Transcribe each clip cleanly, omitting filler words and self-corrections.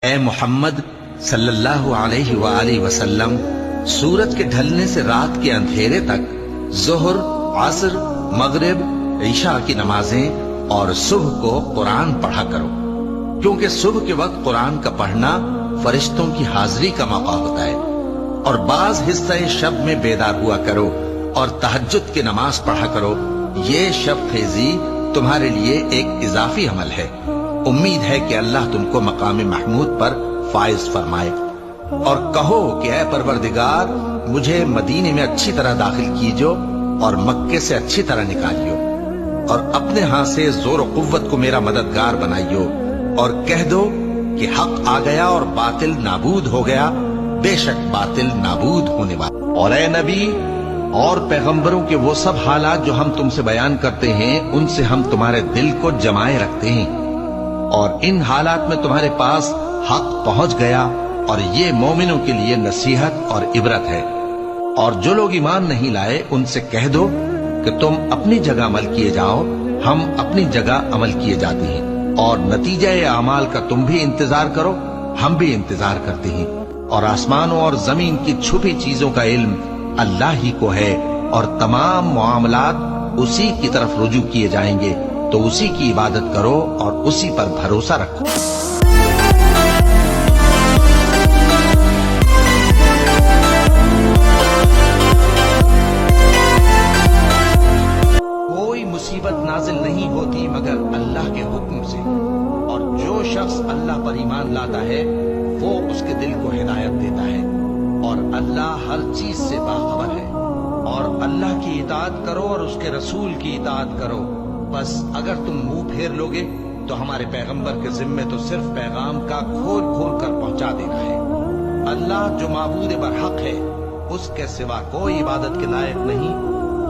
اے محمد صلی اللہ علیہ وآلہ وسلم، سورج کے ڈھلنے سے رات کے اندھیرے تک ظہر، عصر، مغرب، عشاء کی نمازیں اور صبح کو قرآن پڑھا کرو، کیونکہ صبح کے وقت قرآن کا پڑھنا فرشتوں کی حاضری کا موقع ہوتا ہے۔ اور بعض حصہ شب میں بیدار ہوا کرو اور تہجد کی نماز پڑھا کرو، یہ شب خیزی تمہارے لیے ایک اضافی عمل ہے۔ امید ہے کہ اللہ تم کو مقام محمود پر فائز فرمائے۔ اور کہو کہ اے پروردگار، مجھے مدینے میں اچھی طرح داخل کیجو اور مکے سے اچھی طرح نکالیو، اور اپنے ہاں سے زور و قوت کو میرا مددگار بنائیو، اور کہہ دو کہ حق آ گیا اور باطل نابود ہو گیا، بے شک باطل نابود ہونے والا۔ اور اے نبی اور پیغمبروں کے وہ سب حالات جو ہم تم سے بیان کرتے ہیں، ان سے ہم تمہارے دل کو جمائے رکھتے ہیں، اور ان حالات میں تمہارے پاس حق پہنچ گیا، اور یہ مومنوں کے لیے نصیحت اور عبرت ہے۔ اور جو لوگ ایمان نہیں لائے ان سے کہہ دو کہ تم اپنی جگہ عمل کیے جاؤ، ہم اپنی جگہ عمل کیے جاتے ہیں، اور نتیجہ اعمال کا تم بھی انتظار کرو، ہم بھی انتظار کرتے ہیں۔ اور آسمانوں اور زمین کی چھپی چیزوں کا علم اللہ ہی کو ہے، اور تمام معاملات اسی کی طرف رجوع کیے جائیں گے، تو اسی کی عبادت کرو اور اسی پر بھروسہ رکھو۔ کوئی مصیبت نازل نہیں ہوتی مگر اللہ کے حکم سے، اور جو شخص اللہ پر ایمان لاتا ہے وہ اس کے دل کو ہدایت دیتا ہے، اور اللہ ہر چیز سے باخبر ہے۔ اور اللہ کی اطاعت کرو اور اس کے رسول کی اطاعت کرو، بس اگر تم منہ پھیر لوگے تو ہمارے پیغمبر کے ذمے تو صرف پیغام کا کھول کھول کر پہنچا دینا ہے۔ اللہ جو معبود برحق ہے، اس کے سوا کوئی عبادت کے لائق نہیں،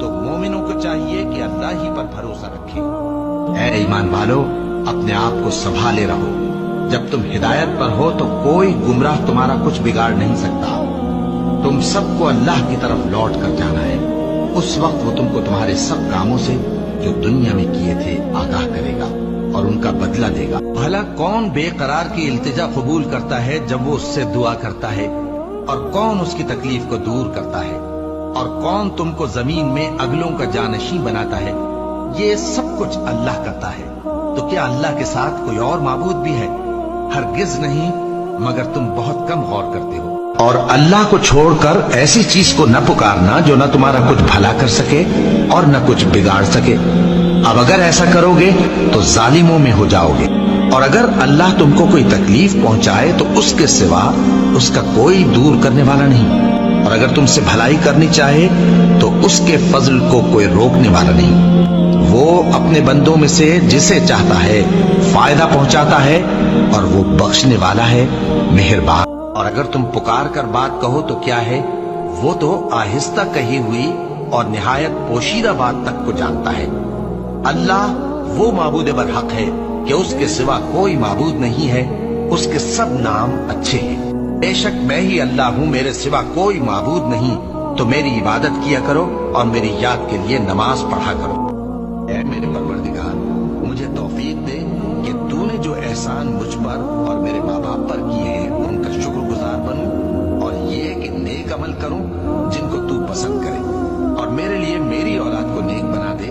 تو مومنوں کو چاہیے کہ اللہ ہی پر بھروسہ رکھیں۔ اے ایمان والو، اپنے آپ کو سنبھالے رہو، جب تم ہدایت پر ہو تو کوئی گمراہ تمہارا کچھ بگاڑ نہیں سکتا۔ تم سب کو اللہ کی طرف لوٹ کر جانا ہے، اس وقت وہ تم کو تمہارے سب کاموں سے جو دنیا میں کیے تھے آگاہ کرے گا اور ان کا بدلہ دے گا۔ بھلا کون بے قرار کی التجا قبول کرتا ہے جب وہ اس سے دعا کرتا ہے، اور کون اس کی تکلیف کو دور کرتا ہے، اور کون تم کو زمین میں اگلوں کا جانشین بناتا ہے؟ یہ سب کچھ اللہ کرتا ہے، تو کیا اللہ کے ساتھ کوئی اور معبود بھی ہے؟ ہرگز نہیں، مگر تم بہت کم غور کرتے ہو۔ اور اللہ کو چھوڑ کر ایسی چیز کو نہ پکارنا جو نہ تمہارا کچھ بھلا کر سکے اور نہ کچھ بگاڑ سکے۔ اب اگر ایسا کرو گے تو ظالموں میں ہو جاؤ گے، اور اگر اللہ تم کو کوئی تکلیف پہنچائے تو اس کے سوا اس کا کوئی دور کرنے والا نہیں، اور اگر تم سے بھلائی کرنی چاہے تو اس کے فضل کو کوئی روکنے والا نہیں۔ وہ اپنے بندوں میں سے جسے چاہتا ہے فائدہ پہنچاتا ہے، اور وہ بخشنے والا ہے، مہربان۔ اور اگر تم پکار کر بات کہو تو کیا ہے، وہ تو آہستہ کہی ہوئی اور نہایت پوشیدہ بات تک کو جانتا ہے۔ اللہ وہ معبود برحق ہے کہ اس کے سوا کوئی معبود نہیں ہے، اس کے سب نام اچھے ہیں۔ بے شک میں ہی اللہ ہوں، میرے سوا کوئی معبود نہیں، تو میری عبادت کیا کرو اور میری یاد کے لیے نماز پڑھا کرو۔ اے میرے پروردگار، مجھے توفیق دے کہ تو نے جو احسان مجھ پر اور میرے ماں باپ پر کیے ہیں ان کا شکر گزار بنوں، اور یہ کہ نیک عمل کروں جن کو تو پسند کرے، اور میرے لیے میری اولاد کو نیک بنا دے۔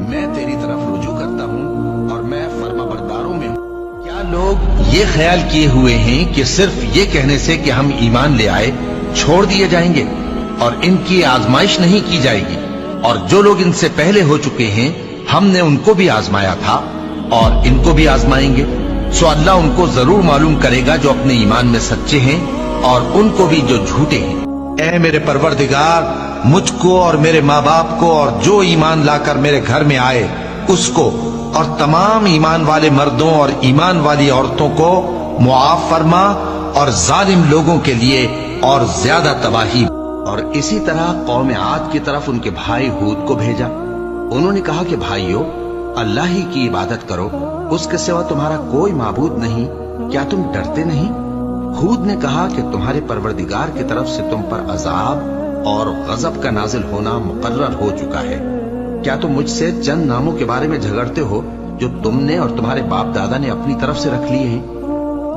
میں تیری طرف رجوع کرتا ہوں اور میں فرما برداروں میں ہوں۔ کیا لوگ یہ خیال کیے ہوئے ہیں کہ صرف یہ کہنے سے کہ ہم ایمان لے آئے چھوڑ دیے جائیں گے اور ان کی آزمائش نہیں کی جائے گی؟ اور جو لوگ ان سے پہلے ہو چکے ہیں ہم نے ان کو بھی آزمایا تھا اور ان کو بھی آزمائیں گے، سو اللہ ان کو ضرور معلوم کرے گا جو اپنے ایمان میں سچے ہیں اور ان کو بھی جو جھوٹے ہیں۔ اے میرے پروردگار، مجھ کو اور میرے ماں باپ کو اور جو ایمان لا کر میرے گھر میں آئے اس کو اور تمام ایمان والے مردوں اور ایمان والی عورتوں کو معاف فرما، اور ظالم لوگوں کے لیے اور زیادہ تباہی۔ اور اسی طرح قوم عاد کی طرف ان کے بھائی ہود کو بھیجا۔ انہوں نے کہا کہ بھائیو، اللہ ہی کی عبادت کرو، اس کے سوا تمہارا کوئی معبود نہیں، کیا تم ڈرتے نہیں؟ ہود نے کہا کہ تمہارے پروردگار کی طرف سے تم پر عذاب اور غضب کا نازل ہونا مقرر ہو چکا ہے۔ کیا تم مجھ سے چند ناموں کے بارے میں جھگڑتے ہو جو تم نے اور تمہارے باپ دادا نے اپنی طرف سے رکھ لیے ہیں؟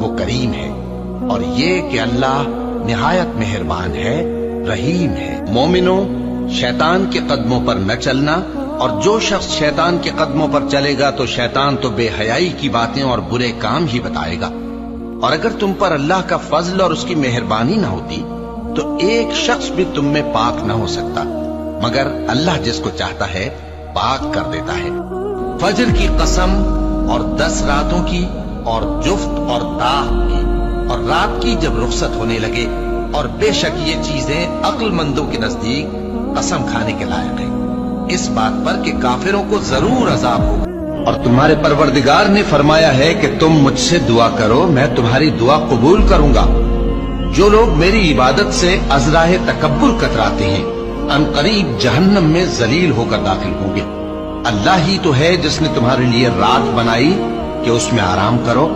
وہ کریم ہے، اور یہ کہ اللہ نہایت مہربان ہے، رحیم ہے۔ مومنوں، شیطان کے قدموں پر نہ چلنا، اور جو شخص شیطان کے قدموں پر چلے گا تو شیطان تو بے حیائی کی باتیں اور برے کام ہی بتائے گا۔ اور اگر تم پر اللہ کا فضل اور اس کی مہربانی نہ ہوتی تو ایک شخص بھی تم میں پاک نہ ہو سکتا، مگر اللہ جس کو چاہتا ہے پاک کر دیتا ہے۔ فجر کی قسم اور 10 راتوں کی اور جفت اور داغ کی اور رات کی جب رخصت ہونے لگے، اور بے شک یہ چیزیں عقل مندوں کے نزدیک قسم کھانے کے لائق ہیں، اس بات پر کہ کافروں کو ضرور عذاب ہوگا۔ اور تمہارے پروردگار نے فرمایا ہے کہ تم مجھ سے دعا کرو، میں تمہاری دعا قبول کروں گا۔ جو لوگ میری عبادت سے ازراہ تکبر کتراتے ہیں ان قریب جہنم میں ذلیل ہو کر داخل ہوں گے۔ اللہ ہی تو ہے جس نے تمہارے لیے رات بنائی کہ اس میں آرام کرو،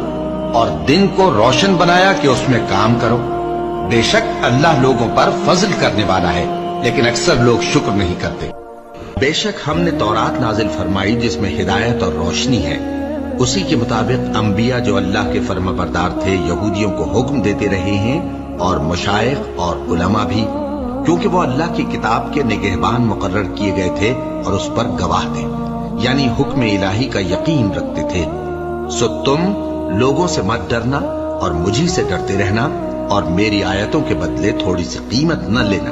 اور دن کو روشن بنایا کہ اس میں کام کرو۔ بے شک اللہ لوگوں پر فضل کرنے والا ہے، لیکن اکثر لوگ شکر نہیں کرتے۔ بے شک ہم نے تورات نازل فرمائی جس میں ہدایت اور روشنی ہے، اسی کے مطابق انبیاء جو اللہ کے فرمانبردار تھے یہودیوں کو حکم دیتے رہے ہیں، اور مشائخ اور علماء بھی، کیونکہ وہ اللہ کی کتاب کے نگہبان مقرر کیے گئے تھے اور اس پر گواہ تھے، یعنی حکم الہی کا یقین رکھتے تھے۔ سو تم لوگوں سے مت ڈرنا اور مجھی سے ڈرتے رہنا، اور میری آیتوں کے بدلے تھوڑی سی قیمت نہ لینا،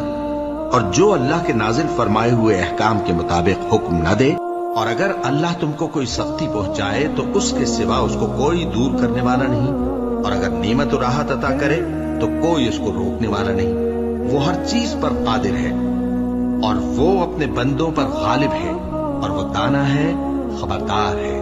اور جو اللہ کے نازل فرمائے ہوئے احکام کے مطابق حکم نہ دے، اور اگر اللہ تم کو کوئی سختی پہنچائے تو اس کے سوا اس کو کوئی دور کرنے والا نہیں، اور اگر نعمت و راحت عطا کرے تو کوئی اس کو روکنے والا نہیں۔ وہ ہر چیز پر قادر ہے، اور وہ اپنے بندوں پر غالب ہے، اور وہ دانا ہے، خبردار ہے۔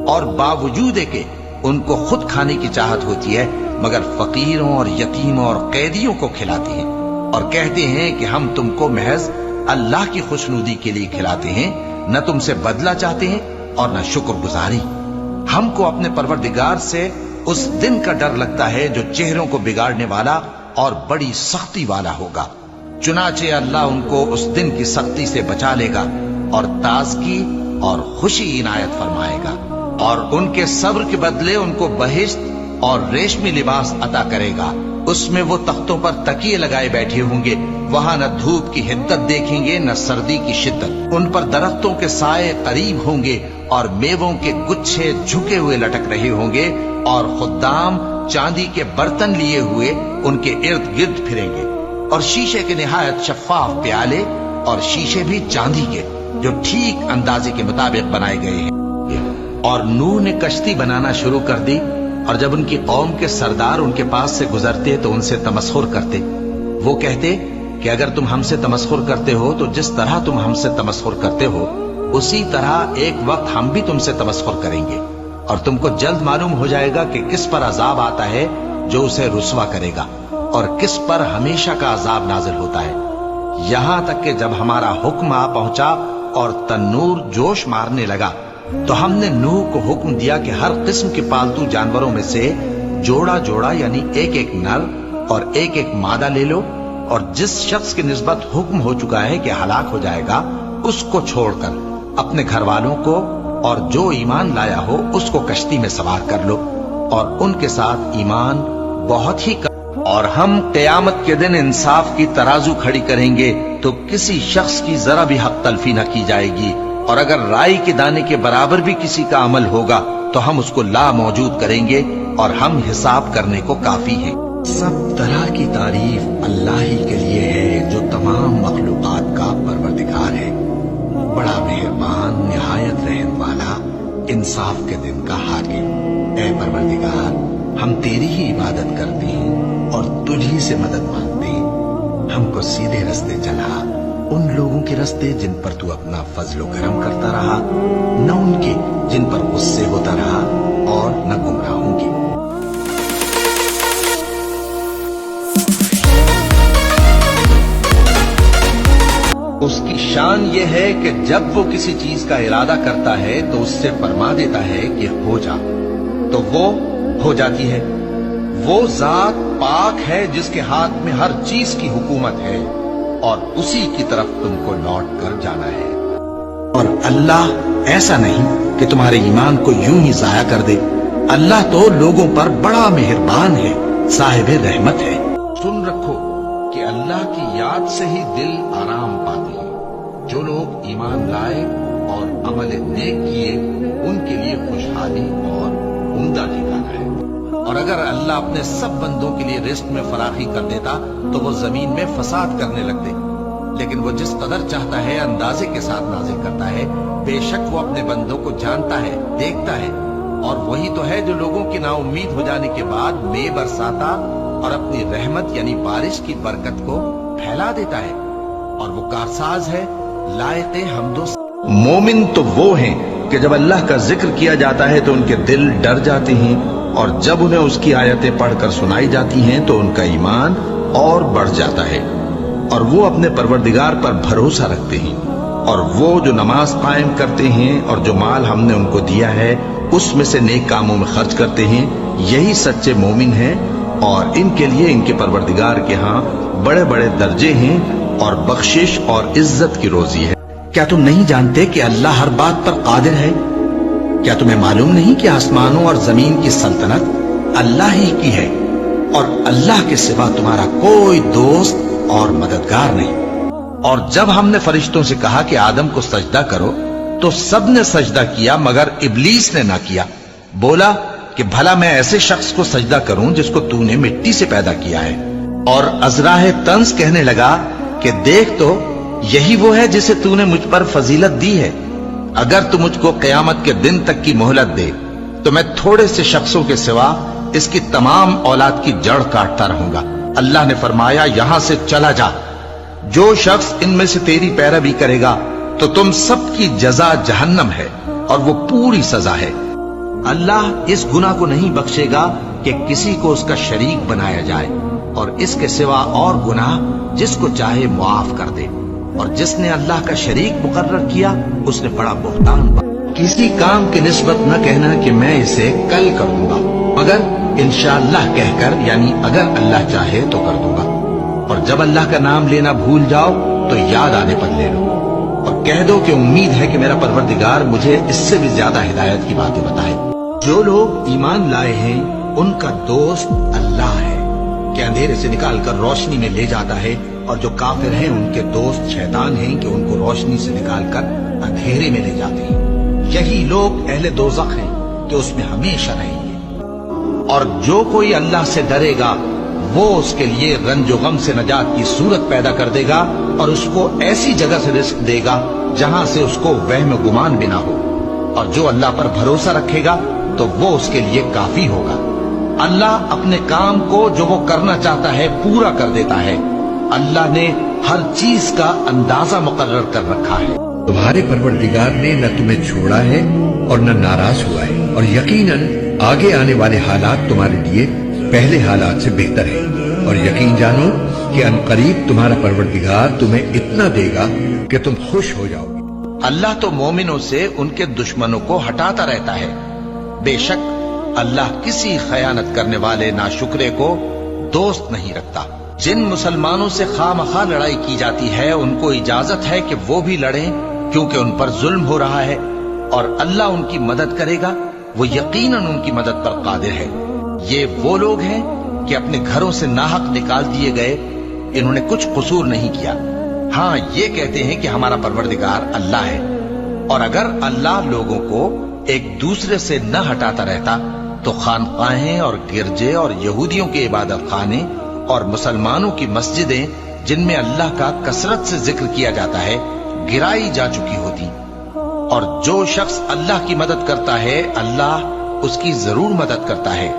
اور باوجود کہ ان کو خود کھانے کی چاہت ہوتی ہے، مگر فقیروں اور یتیموں اور قیدیوں کو کھلاتے ہیں، اور کہتے ہیں کہ ہم تم کو محض اللہ کی خوشنودی کے لیے کھلاتے ہیں، نہ تم سے بدلہ چاہتے ہیں اور نہ شکر گزاری۔ ہم کو اپنے پروردگار سے اس دن کا ڈر لگتا ہے جو چہروں کو بگاڑنے والا اور بڑی سختی والا ہوگا، چنانچہ اللہ ان کو اس دن کی سختی سے بچا لے گا اور تازگی اور خوشی عنایت فرمائے گا، اور ان کے صبر کے بدلے ان کو بہشت اور ریشمی لباس عطا کرے گا۔ اس میں وہ تختوں پر تکیے لگائے بیٹھے ہوں گے، وہاں نہ دھوپ کی حدت دیکھیں گے نہ سردی کی شدت۔ ان پر درختوں کے سائے قریب ہوں گے، اور میووں کے گچھے جھکے ہوئے لٹک رہے ہوں گے، اور خدام چاندی کے برتن لیے ہوئے ان کے ارد گرد پھریں گے، اور شیشے کے نہایت شفاف پیالے، اور شیشے بھی چاندی کے جو ٹھیک اندازے کے مطابق بنائے گئے ہیں۔ اور نوح نے کشتی بنانا شروع کر دی، اور جب ان کی قوم کے سردار ان کے پاس سے گزرتے تو ان سے تمسخر کرتے۔ وہ کہتے کہ اگر تم ہم سے تمسخر کرتے ہو تو جس طرح تم ہم سے تمسخر کرتے ہو اسی طرح ایک وقت ہم بھی تم سے تمسخر کریں گے، اور تم کو جلد معلوم ہو جائے گا کہ کس پر عذاب آتا ہے جو اسے رسوا کرے گا، اور کس پر ہمیشہ کا عذاب نازل ہوتا ہے، یہاں تک کہ جب ہمارا حکم آ پہنچا اور تنور جوش مارنے لگا تو ہم نے نوح کو حکم دیا کہ ہر قسم کے پالتو جانوروں میں سے جوڑا جوڑا یعنی ایک ایک نر اور ایک ایک مادہ لے لو، اور جس شخص کی نسبت حکم ہو چکا ہے کہ ہلاک ہو جائے گا اس کو چھوڑ کر اپنے گھر والوں کو اور جو ایمان لایا ہو اس کو کشتی میں سوار کر لو، اور ان کے ساتھ ایمان بہت ہی اور ہم قیامت کے دن انصاف کی ترازو کھڑی کریں گے تو کسی شخص کی ذرا بھی حق تلفی نہ کی جائے گی، اور اگر رائی کے دانے کے برابر بھی کسی کا عمل ہوگا تو ہم اس کو لا موجود کریں گے، اور ہم حساب کرنے کو کافی ہیں۔ سب طرح کی تعریف اللہ ہی کے لیے ہے جو تمام مخلوقات کا پروردگار ہے، بڑا مہربان، نہایت رحم والا، انصاف کے دن کا حاکم۔ اے پروردگار، ہم تیری ہی عبادت کرتے ہیں اور تجھی سے مدد مانگتے ہیں، ہم کو سیدھے رستے چلا، ان لوگوں کے رستے جن پر تو اپنا فضل و کرم کرتا رہا، نہ ان کے جن پر غصے ہوتا رہا، اور نہ گمراہوں کے۔ اس کی شان یہ ہے کہ جب وہ کسی چیز کا ارادہ کرتا ہے تو اس سے فرما دیتا ہے کہ ہو جا، تو وہ ہو جاتی ہے۔ وہ ذات پاک ہے جس کے ہاتھ میں ہر چیز کی حکومت ہے، اور اسی کی طرف تم کو لوٹ کر جانا ہے۔ اور اللہ ایسا نہیں کہ تمہارے ایمان کو یوں ہی ضائع کر دے، اللہ تو لوگوں پر بڑا مہربان ہے، صاحب رحمت ہے۔ سن رکھو کہ اللہ کی یاد سے ہی دل آرام پاتے ہیں۔ جو لوگ ایمان لائے اور عمل نیک کیے ان کے لیے خوشحالی اور عمدہ ٹھکانہ ہے۔ اور اگر اللہ اپنے سب بندوں کے لیے رزق میں فراخی کر دیتا تو وہ زمین میں فساد کرنے لگتے، لیکن وہ جس قدر چاہتا ہے اندازے کے ساتھ نازل کرتا ہے۔ بے شک وہ اپنے بندوں کو جانتا ہے، دیکھتا ہے، اور وہی تو ہے جو لوگوں کی نا امید ہو جانے کے بعد مے برساتا اور اپنی رحمت یعنی بارش کی برکت کو پھیلا دیتا ہے، اور وہ کارساز ہے لائق حمد و مومن تو وہ ہیں کہ جب اللہ کا ذکر کیا جاتا ہے تو ان کے دل ڈر جاتے ہیں، اور جب انہیں اس کی آیتیں پڑھ کر سنائی جاتی ہیں تو ان کا ایمان اور بڑھ جاتا ہے، اور وہ اپنے پروردگار پر بھروسہ رکھتے ہیں، اور وہ جو نماز قائم کرتے ہیں اور جو مال ہم نے ان کو دیا ہے اس میں سے نیک کاموں میں خرچ کرتے ہیں، یہی سچے مومن ہیں، اور ان کے لیے ان کے پروردگار کے ہاں بڑے بڑے درجے ہیں اور بخشش اور عزت کی روزی ہے۔ کیا تم نہیں جانتے کہ اللہ ہر بات پر قادر ہے؟ کیا تمہیں معلوم نہیں کہ آسمانوں اور زمین کی سلطنت اللہ ہی کی ہے، اور اللہ کے سوا تمہارا کوئی دوست اور مددگار نہیں؟ اور جب ہم نے فرشتوں سے کہا کہ آدم کو سجدہ کرو تو سب نے سجدہ کیا مگر ابلیس نے نہ کیا، بولا کہ بھلا میں ایسے شخص کو سجدہ کروں جس کو تو نے مٹی سے پیدا کیا ہے۔ اور ازراہ طنز کہنے لگا کہ دیکھ تو یہی وہ ہے جسے تو نے مجھ پر فضیلت دی ہے، اگر تو مجھ کو قیامت کے دن تک کی مہلت دے تو میں تھوڑے سے شخصوں کے سوا اس کی تمام اولاد کی جڑ کاٹتا رہوں گا۔ اللہ نے فرمایا یہاں سے چلا جا، جو شخص ان میں سے تیری پیروی کرے گا تو تم سب کی جزا جہنم ہے اور وہ پوری سزا ہے۔ اللہ اس گناہ کو نہیں بخشے گا کہ کسی کو اس کا شریک بنایا جائے، اور اس کے سوا اور گناہ جس کو چاہے معاف کر دے، اور جس نے اللہ کا شریک مقرر کیا اس نے بڑا بہتان کسی کام کی نسبت نہ کہنا کہ میں اسے کل کروں گا، مگر انشاءاللہ کہہ کر، یعنی اگر اللہ چاہے تو کر دوں گا، اور جب اللہ کا نام لینا بھول جاؤ تو یاد آنے پر لے لو، اور کہہ دو کہ امید ہے کہ میرا پروردگار مجھے اس سے بھی زیادہ ہدایت کی باتیں بتائے۔ جو لوگ ایمان لائے ہیں ان کا دوست اللہ ہے کہ اندھیرے سے نکال کر روشنی میں لے جاتا ہے، اور جو کافر ہیں ان کے دوست شیطان ہیں کہ ان کو روشنی سے نکال کر اندھیرے میں لے جاتے ہیں۔ یہی لوگ اہل دوزخ ہیں کہ اس میں ہمیشہ رہیں گے۔ اور جو کوئی اللہ سے ڈرے گا وہ اس کے لیے رنج و غم سے نجات کی صورت پیدا کر دے گا، اور اس کو ایسی جگہ سے رزق دے گا جہاں سے اس کو وہم و گمان بھی نہ ہو، اور جو اللہ پر بھروسہ رکھے گا تو وہ اس کے لیے کافی ہوگا۔ اللہ اپنے کام کو جو وہ کرنا چاہتا ہے پورا کر دیتا ہے۔ اللہ نے ہر چیز کا اندازہ مقرر کر رکھا ہے۔ تمہارے پروردگار نے نہ تمہیں چھوڑا ہے اور نہ ناراض ہوا ہے، اور یقیناً آگے آنے والے حالات تمہارے لیے پہلے حالات سے بہتر ہیں، اور یقین جانو کہ عنقریب تمہارا پروردگار تمہیں اتنا دے گا کہ تم خوش ہو جاؤ گے۔ اللہ تو مومنوں سے ان کے دشمنوں کو ہٹاتا رہتا ہے، بے شک اللہ کسی خیانت کرنے والے ناشکرے کو دوست نہیں رکھتا۔ جن مسلمانوں سے خواہ مخواہ لڑائی کی جاتی ہے ان کو اجازت ہے کہ وہ بھی لڑیں، کیونکہ ان پر ظلم ہو رہا ہے، اور اللہ ان کی مدد کرے گا، وہ یقیناً ان کی مدد پر قادر ہے۔ یہ وہ لوگ ہیں کہ اپنے گھروں سے ناحق نکال دیے گئے، انہوں نے کچھ قصور نہیں کیا، ہاں یہ کہتے ہیں کہ ہمارا پروردگار اللہ ہے۔ اور اگر اللہ لوگوں کو ایک دوسرے سے نہ ہٹاتا رہتا تو خانقاہیں اور گرجے اور یہودیوں کے عبادت خانے اور مسلمانوں کی مسجدیں جن میں اللہ کا کثرت سے ذکر کیا جاتا ہے گرائی جا چکی ہوتی۔ اور جو شخص اللہ کی مدد کرتا ہے اللہ اس کی ضرور مدد کرتا ہے،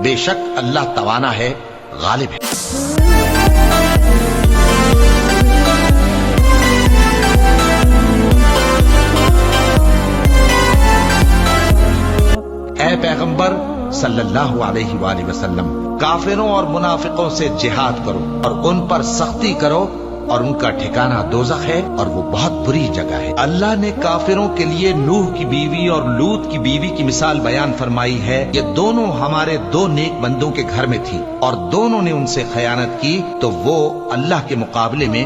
بے شک اللہ توانا ہے، غالب ہے۔ اے پیغمبر صلی اللہ علیہ وآلہ وسلم، کافروں اور منافقوں سے جہاد کرو اور ان پر سختی کرو، اور ان کا ٹھکانہ دوزخ ہے اور وہ بہت بری جگہ ہے۔ اللہ نے کافروں کے لیے نوح کی بیوی اور لوط کی بیوی کی مثال بیان فرمائی ہے۔ یہ دونوں ہمارے دو نیک بندوں کے گھر میں تھی، اور دونوں نے ان سے خیانت کی تو وہ اللہ کے مقابلے میں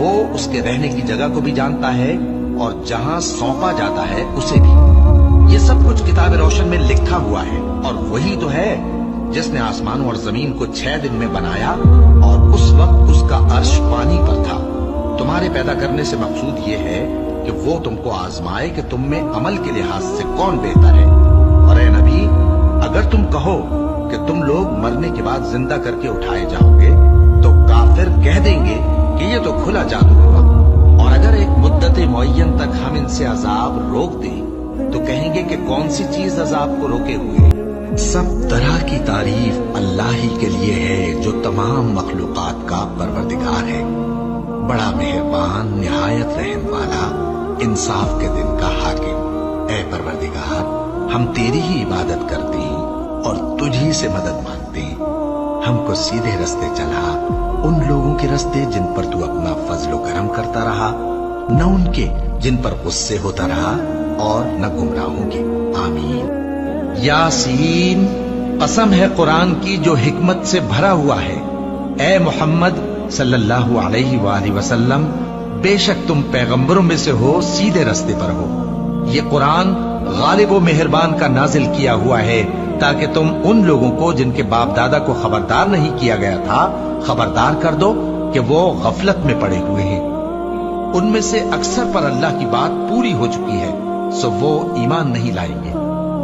وہ اس کے رہنے کی جگہ کو بھی جانتا ہے اور جہاں سونپا جاتا ہے اسے بھی. یہ سب کچھ کتاب روشن میں لکھا ہوا ہے. اور وہی تو ہے جس نے آسمانوں اور زمین کو 6 دن میں بنایا اور اس وقت اس کا عرش پانی پر تھا. تمہارے پیدا کرنے سے مقصود یہ ہے کہ وہ تم کو آزمائے کہ تم میں عمل کے لحاظ سے کون بہتر ہے. اور اے نبی، اگر تم کہو کہ تم لوگ مرنے کے بعد زندہ کر کے اٹھائے جاؤ گے تو کافر کہہ دیں گے کہ یہ تو کھلا جادو ہوا. اور اگر ایک مدت معین تک ہم ان سے عذاب روک دیں تو کہیں گے کہ کون سی چیز عذاب کو روکے ہوئے. سب طرح کی تعریف اللہ ہی کے لیے ہے جو تمام مخلوقات کا پروردگار ہے. بڑا مہربان، نہایت رحم والا، انصاف کے دن کا حاکم. اے پروردگار، ہم تیری ہی عبادت کرتے ہیں اور تجھی سے مدد مانگتے ہیں. ہم کو سیدھے رستے چلا، ان لوگوں کے رستے جن پر تو اپنا فضل و کرم کرتا رہا، نہ ان کے جن پر غصے ہوتا رہا، اور نہ گمراہوں کے. آمین. یاسین، قسم ہے قرآن کی جو حکمت سے بھرا ہوا ہے. اے محمد صلی اللہ علیہ وآلہ وسلم، بے شک تم پیغمبروں میں سے ہو، سیدھے رستے پر ہو. یہ قرآن غالب و مہربان کا نازل کیا ہوا ہے تاکہ تم ان لوگوں کو جن کے باپ دادا کو خبردار نہیں کیا گیا تھا خبردار کر دو کہ وہ غفلت میں پڑے ہوئے ہیں. ان میں سے اکثر پر اللہ کی بات پوری ہو چکی ہے، سو وہ ایمان نہیں لائیں گے.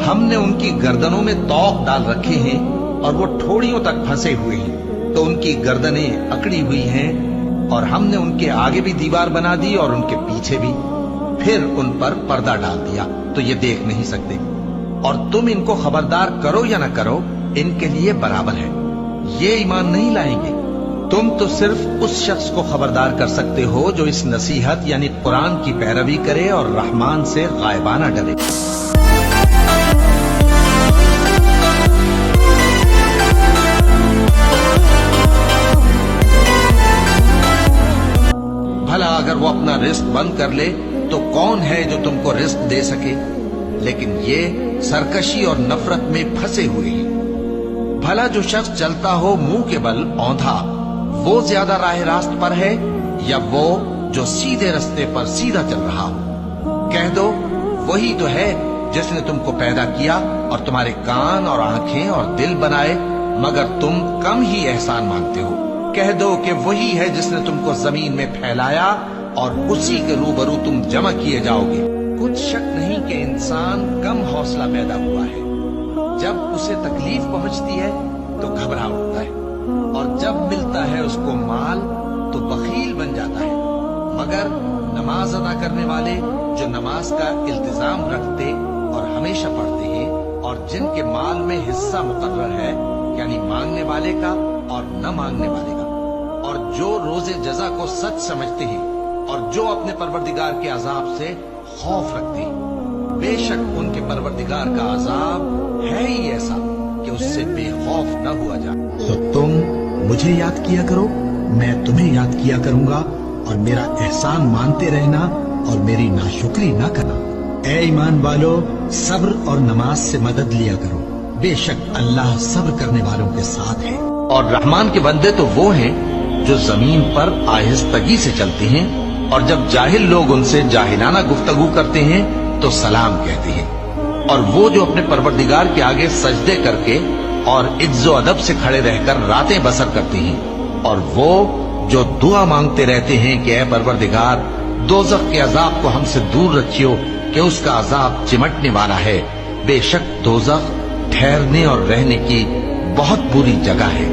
ہم نے ان کی گردنوں میں طوق ڈال رکھے ہیں اور وہ ٹھوڑیوں تک پھنسے ہوئے ہیں، تو ان کی گردنیں اکڑی ہوئی ہیں. اور ہم نے ان کے آگے بھی دیوار بنا دی اور ان کے پیچھے بھی، پھر ان پر پردہ ڈال دیا تو یہ دیکھ نہیں سکتے. اور تم ان کو خبردار کرو یا نہ کرو، ان کے لیے برابر ہے. یہ ایمان نہیں لائیں گے. تم تو صرف اس شخص کو خبردار کر سکتے ہو جو اس نصیحت یعنی قرآن کی پیروی کرے اور رحمان سے غائبانہ ڈرے. بھلا اگر وہ اپنا رزق بند کر لے تو کون ہے جو تم کو رزق دے سکے؟ لیکن یہ سرکشی اور نفرت میں پھنسے ہوئے ہیں. بھلا جو شخص چلتا ہو منہ کے بل اوندھا، وہ زیادہ راہ راست پر ہے یا وہ جو سیدھے رستے پر سیدھا چل رہا ہو؟ کہہ دو وہی تو ہے جس نے تم کو پیدا کیا اور تمہارے کان اور آنکھیں اور دل بنائے، مگر تم کم ہی احسان مانگتے ہو. کہہ دو کہ وہی ہے جس نے تم کو زمین میں پھیلایا اور اسی کے روبرو تم جمع کیے جاؤ گے. کچھ شک نہیں کہ انسان کم حوصلہ پیدا ہوا ہے. جب اسے تکلیف پہنچتی ہے تو گھبرا اٹھتا ہے، اور جب ملتا ہے اس کو مال تو بخیل بن جاتا ہے. مگر نماز ادا کرنے والے جو نماز کا التزام رکھتے اور ہمیشہ پڑھتے ہیں، اور جن کے مال میں حصہ مقرر ہے یعنی مانگنے والے کا اور نہ مانگنے والے کا، اور جو روز جزا کو سچ سمجھتے ہیں اور جو اپنے پروردگار کے عذاب سے خوف رکھتے ہیں، بے شک ان کے پروردگار کا عذاب ہے ہی ایسا کہ اس سے بے خوف نہ ہوا جائے. تو تم مجھے یاد کیا کرو، میں تمہیں یاد کیا کروں گا، اور میرا احسان مانتے رہنا اور میری ناشکری نہ کرنا. اے ایمان والو، صبر اور نماز سے مدد لیا کرو، بے شک اللہ صبر کرنے والوں کے ساتھ ہے. اور رحمان کے بندے تو وہ ہیں جو زمین پر آہستگی سے چلتے ہیں، اور جب جاہل لوگ ان سے جاہلانہ گفتگو کرتے ہیں تو سلام کہتے ہیں. اور وہ جو اپنے پروردگار کے آگے سجدے کر کے اور عز و ادب سے کھڑے رہ کر راتیں بسر کرتے ہیں. اور وہ جو دعا مانگتے رہتے ہیں کہ اے پروردگار، دوزخ کے عذاب کو ہم سے دور رکھیو کہ اس کا عذاب چمٹنے والا ہے. بے شک دوزخ ٹھہرنے اور رہنے کی بہت بری جگہ ہے.